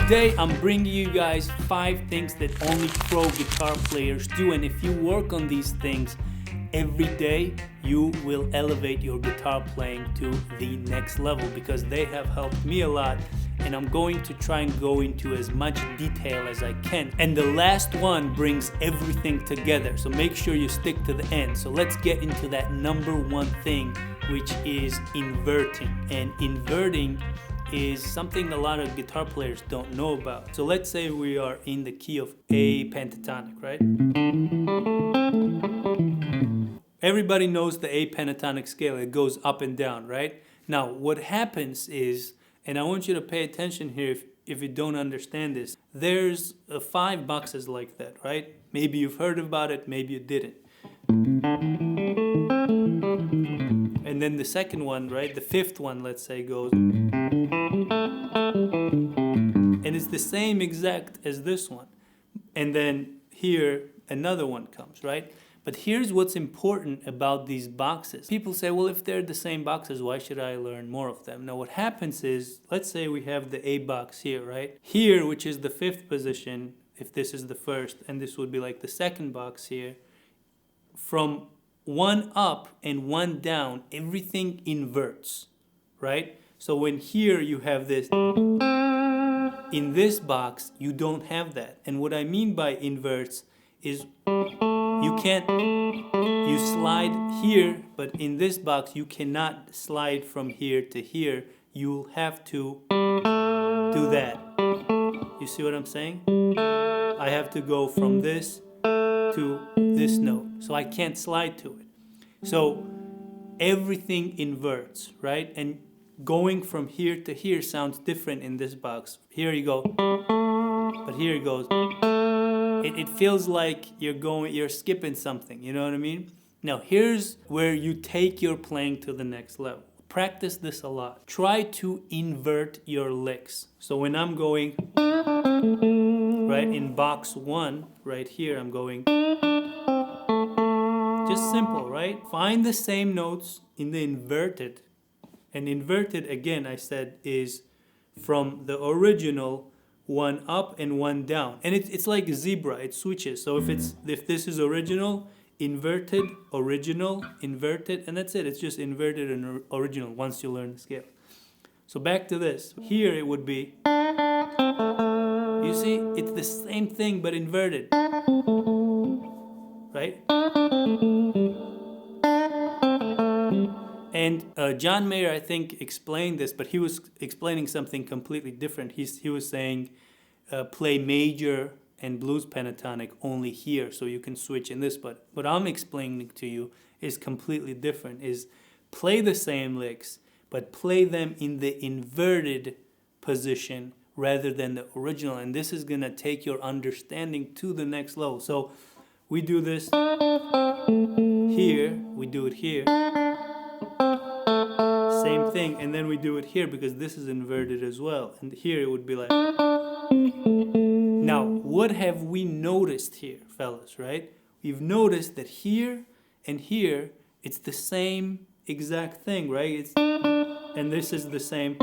Today I'm bringing you guys 5 things that only pro guitar players do, and if you work on these things every day, you will elevate your guitar playing to the next level, because they have helped me a lot, and I'm going to try and go into as much detail as I can. And the last one brings everything together, so make sure you stick to the end. So let's get into that number 1 thing, which is inverting. And inverting is something a lot of guitar players don't know about. So let's say we are in the key of A pentatonic, right? Everybody knows the A pentatonic scale. It goes up and down, right? Now, what happens is, and I want you to pay attention here if you don't understand this, there's 5 boxes like that, right? Maybe you've heard about it, maybe you didn't. And then the second one, right, the 5th one, let's say, goes, and it's the same exact as this one. And then here, another one comes, right? But here's what's important about these boxes. People say, well, if they're the same boxes, why should I learn more of them? Now, what happens is, let's say we have the A box here, right? Here, which is the 5th position, if this is the 1st, and this would be like the 2nd box here, from 1 up and 1 down, everything inverts, right? So when here you have this, in this box, you don't have that. And what I mean by inverts is you slide here, but in this box, you cannot slide from here to here. You'll have to do that. You see what I'm saying? I have to go from this to this note, so I can't slide to it. So everything inverts, right? And going from here to here sounds different in this box. Here you go, but here it goes. It feels like you're skipping something, you know what I mean? Now here's where you take your playing to the next level. Practice this a lot. Try to invert your licks. So when I'm going, right, in box 1, right here, I'm going, just simple, right? Find the same notes in the inverted. And inverted, again, I said, is from the original 1 up and 1 down. And it's like a zebra, it switches. So if this is original, inverted, original, inverted, and that's it. It's just inverted and original once you learn the scale. So back to this. Here it would be, you see, it's the same thing but inverted, right? And John Mayer, I think, explained this, but he was explaining something completely different. He was saying play major and blues pentatonic only here, so you can switch in this. But what I'm explaining to you is completely different, is play the same licks, but play them in the inverted position rather than the original. And this is going to take your understanding to the next level. So we do this here, we do it here. Same thing, and then we do it here because this is inverted as well. And here it would be like. Now, what have we noticed here, fellas, right? We've noticed that here and here, it's the same exact thing, right? And this is the same,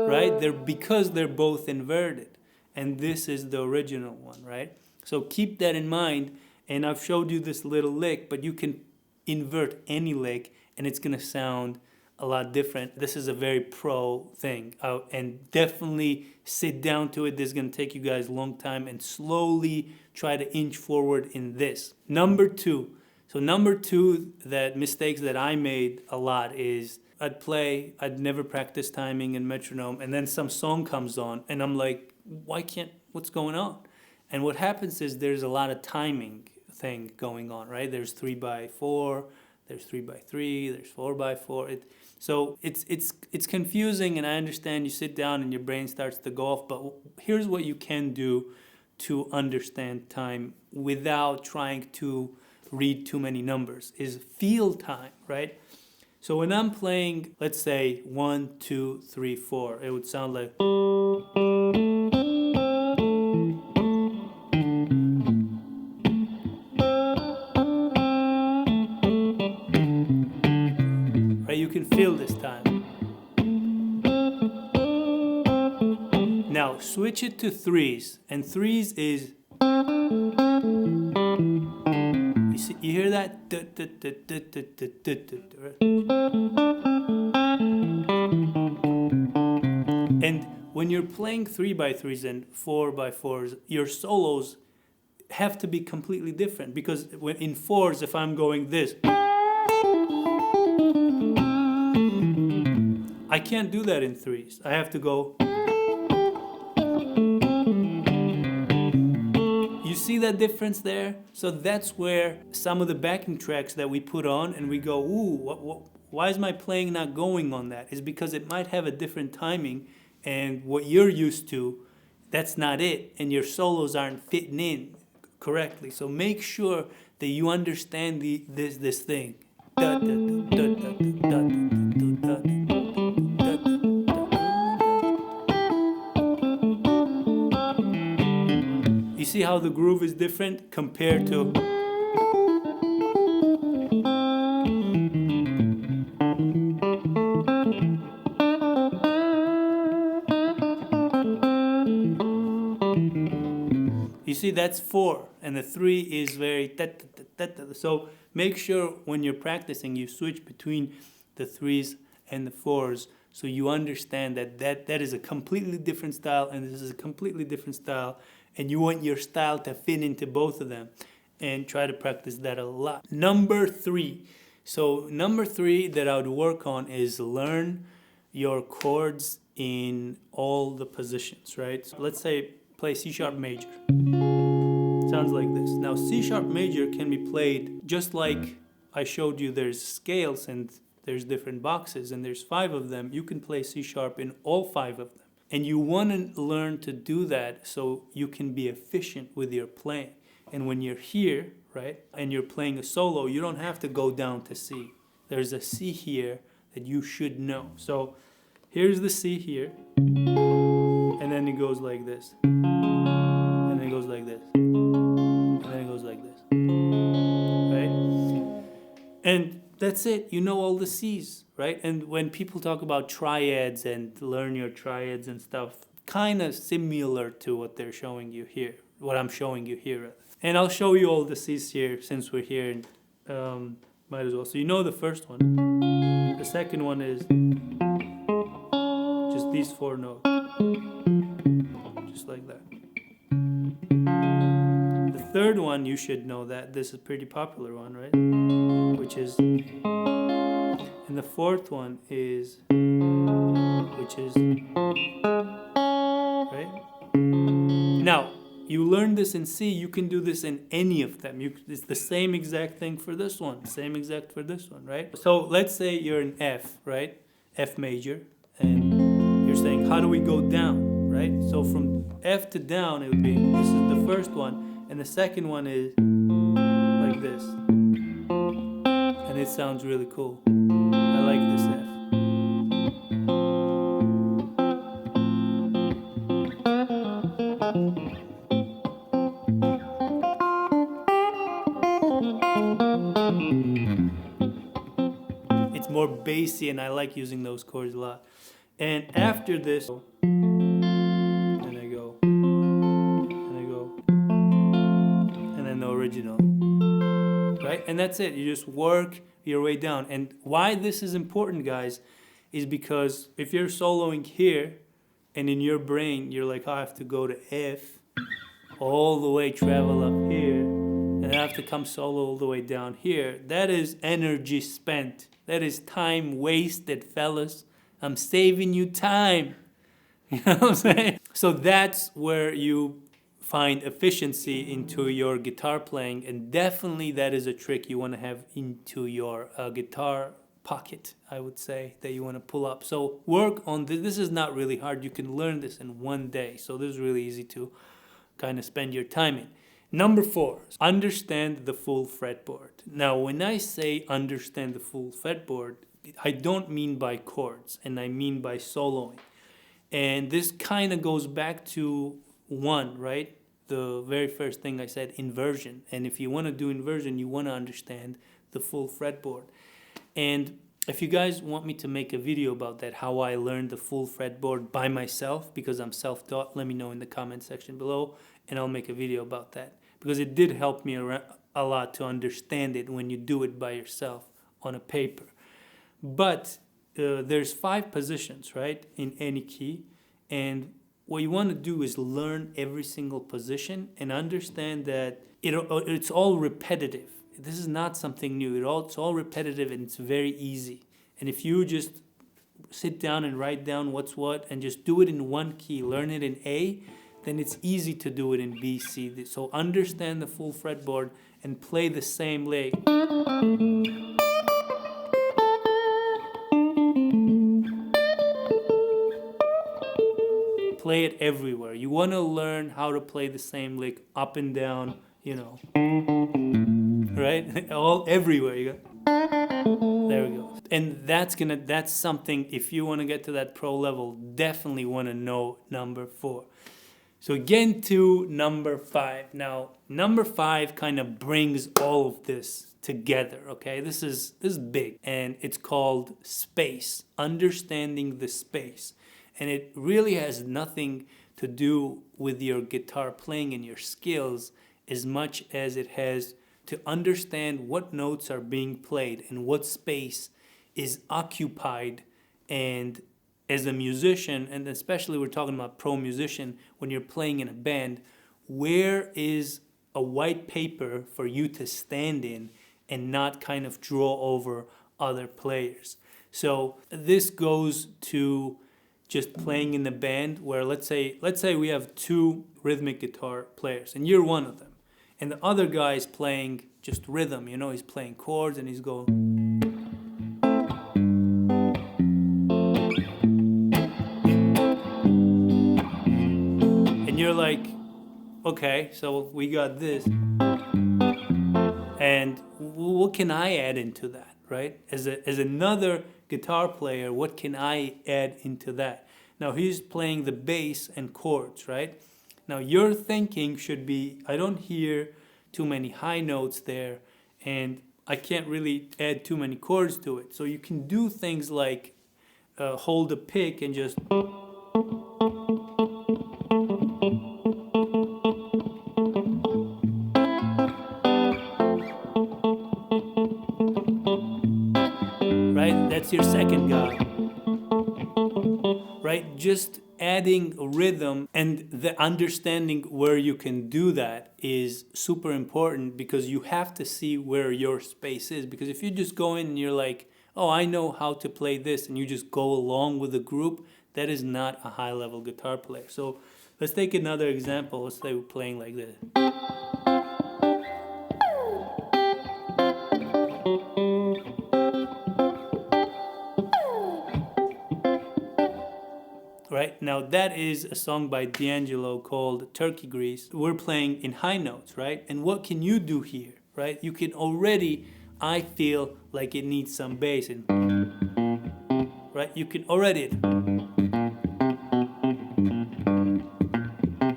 right? Because they're both inverted. And this is the original one, right? So keep that in mind. And I've showed you this little lick, but you can invert any lick and it's gonna sound a lot different. This is a very pro thing, and definitely sit down to it. This is gonna take you guys a long time, and slowly try to inch forward in this. Number 2. So number 2, that mistakes that I made a lot is I'd never practice timing and metronome, and then some song comes on and I'm like, what's going on? And what happens is there's a lot of timing thing going on, right? There's 3/4, there's 3/3, there's 4/4. So it's confusing, and I understand you sit down and your brain starts to go off, but here's what you can do to understand time without trying to read too many numbers, is feel time, right? So when I'm playing, let's say 1, 2, 3, 4, it would sound like, right? You can feel this time. Now switch it to threes, and threes is, you hear that? And when you're playing 3x3s and 4x4s, your solos have to be completely different, because when in fours, if I'm going this, I can't do that in threes. I have to go. You see that difference there? So that's where some of the backing tracks that we put on and we go, ooh, why is my playing not going on that? Is because it might have a different timing, and what you're used to, that's not it, and your solos aren't fitting in correctly. So make sure that you understand this thing. You see how the groove is different compared to. You see, that's 4, and the 3 is very. So make sure when you're practicing, you switch between the 3s and the 4s, so you understand that is a completely different style, and this is a completely different style, and you want your style to fit into both of them, and try to practice that a lot. Number 3. So number 3 that I would work on is learn your chords in all the positions, right? So let's say play C sharp major. Sounds like this. Now C sharp major can be played just like I showed you. There's scales and there's different boxes, and there's 5 of them. You can play C sharp in all 5 of them. And you want to learn to do that so you can be efficient with your playing. And when you're here, right, and you're playing a solo, you don't have to go down to C. There's a C here that you should know. So here's the C here, and then it goes like this, and then it goes like this, and then it goes like this, right? And that's it. You know all the C's, right? And when people talk about triads and learn your triads and stuff, kind of similar to what they're showing you here, what I'm showing you here. And I'll show you all the C's here since we're here, and might as well. So you know the first one. The second one is just these 4 notes, just like that. The third one, you should know that. This is a pretty popular one, right? Which is, and the fourth one is, which is, right? Now, you learn this in C, you can do this in any of them. It's the same exact thing for this one, same exact for this one, right? So let's say you're in F, right? F major, and you're saying, how do we go down, right? So from F to down, it would be, this is the first one, and the second one is like this. And it sounds really cool. I like this F. It's more bassy, and I like using those chords a lot. And after this, and I go, and I go, and then the original, right? And that's it. You just work your way down. And why this is important, guys, is because if you're soloing here, and in your brain you're like, oh, I have to go to F, all the way travel up here, and I have to come solo all the way down here. That is energy spent. That is time wasted, fellas. I'm saving you time. You know what I'm saying? So that's where you find efficiency into your guitar playing, and definitely that is a trick you want to have into your guitar pocket, I would say, that you want to pull up. So work on this. This is not really hard. You can learn this in one day. So this is really easy to kind of spend your time in. Number 4, understand the full fretboard. Now, when I say understand the full fretboard, I don't mean by chords, and I mean by soloing. And this kind of goes back to 1, right? The very first thing I said, inversion. And if you want to do inversion, you want to understand the full fretboard. And if you guys want me to make a video about that, how I learned the full fretboard by myself, because I'm self-taught, let me know in the comment section below, and I'll make a video about that. Because it did help me a lot to understand it when you do it by yourself on a paper. But there's 5 positions, right, in any key. And what you want to do is learn every single position and understand that it's all repetitive. This is not something new. It's all repetitive, and it's very easy. And if you just sit down and write down what's what and just do it in one key, learn it in A, then it's easy to do it in B, C. So understand the full fretboard and play the same lick. Play it everywhere. You want to learn how to play the same lick up and down, you know. Right? All everywhere you go. There we go. And that's something, if you want to get to that pro level, definitely want to know number 4. So again to number 5. Now, number 5 kind of brings all of this together, okay? This is big, and it's called space, understanding the space. And it really has nothing to do with your guitar playing and your skills as much as it has to understand what notes are being played and what space is occupied. And as a musician, and especially we're talking about pro musician, when you're playing in a band, where is a white paper for you to stand in and not kind of draw over other players? So this goes to just playing in the band, where let's say we have 2 rhythmic guitar players and you're one of them, and the other guy is playing just rhythm, you know, he's playing chords and he's going, and you're like, okay, so we got this, and what can I add into that, right? As another guitar player, what can I add into that? Now he's playing the bass and chords, right? Now your thinking should be, I don't hear too many high notes there, and I can't really add too many chords to it. So you can do things like hold a pick and just, right? That's your second guy, right? Just adding rhythm and the understanding where you can do that is super important, because you have to see where your space is. Because if you just go in and you're like, oh, I know how to play this, and you just go along with the group, that is not a high-level guitar player. So let's take another example. Let's say we're playing like this. Right? Now that is a song by D'Angelo called Turkey Grease. We're playing in high notes, right? And what can you do here, right? You can already, I feel like it needs some bass, and right? You can already,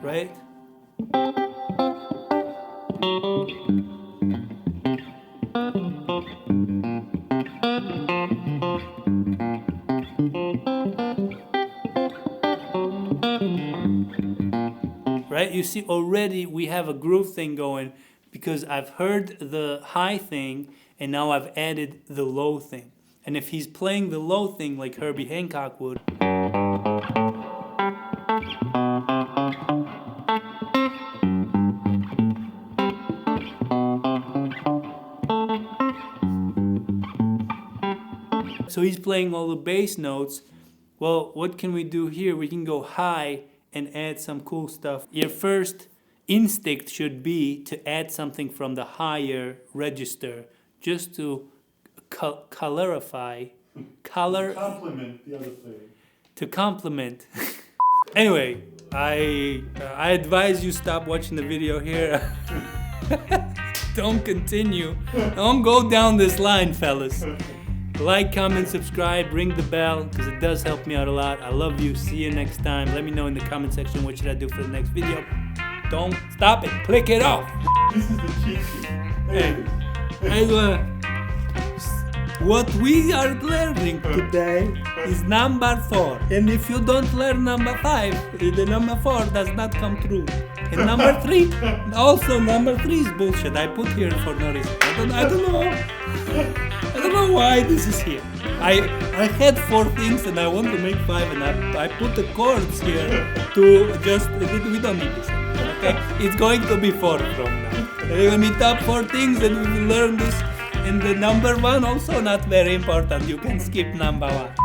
right? Right? You see, already we have a groove thing going, because I've heard the high thing and now I've added the low thing. And if he's playing the low thing like Herbie Hancock would, so he's playing all the bass notes. Well, what can we do here? We can go high and add some cool stuff. Your first instinct should be to add something from the higher register, just to complement the other thing. To complement. Anyway, I advise you stop watching the video here. Don't continue. Don't go down this line, fellas. Like, comment, subscribe, ring the bell, because it does help me out a lot. I love you. See you next time. Let me know in the comment section what should I do for the next video. Don't stop it. Click it off. This is the cheat sheet. Hey, What we are learning today is number 4. And if you don't learn number 5, the number 4 does not come true. And number 3, also number 3 is bullshit. I put here for no reason. I don't know why this is here. I had 4 things and I want to make 5 and I put the chords here to just, we don't need this. Okay? It's going to be 4 from now. We're going to be top 4 things and we will learn this. And the number 1 also not very important. You can skip number 1.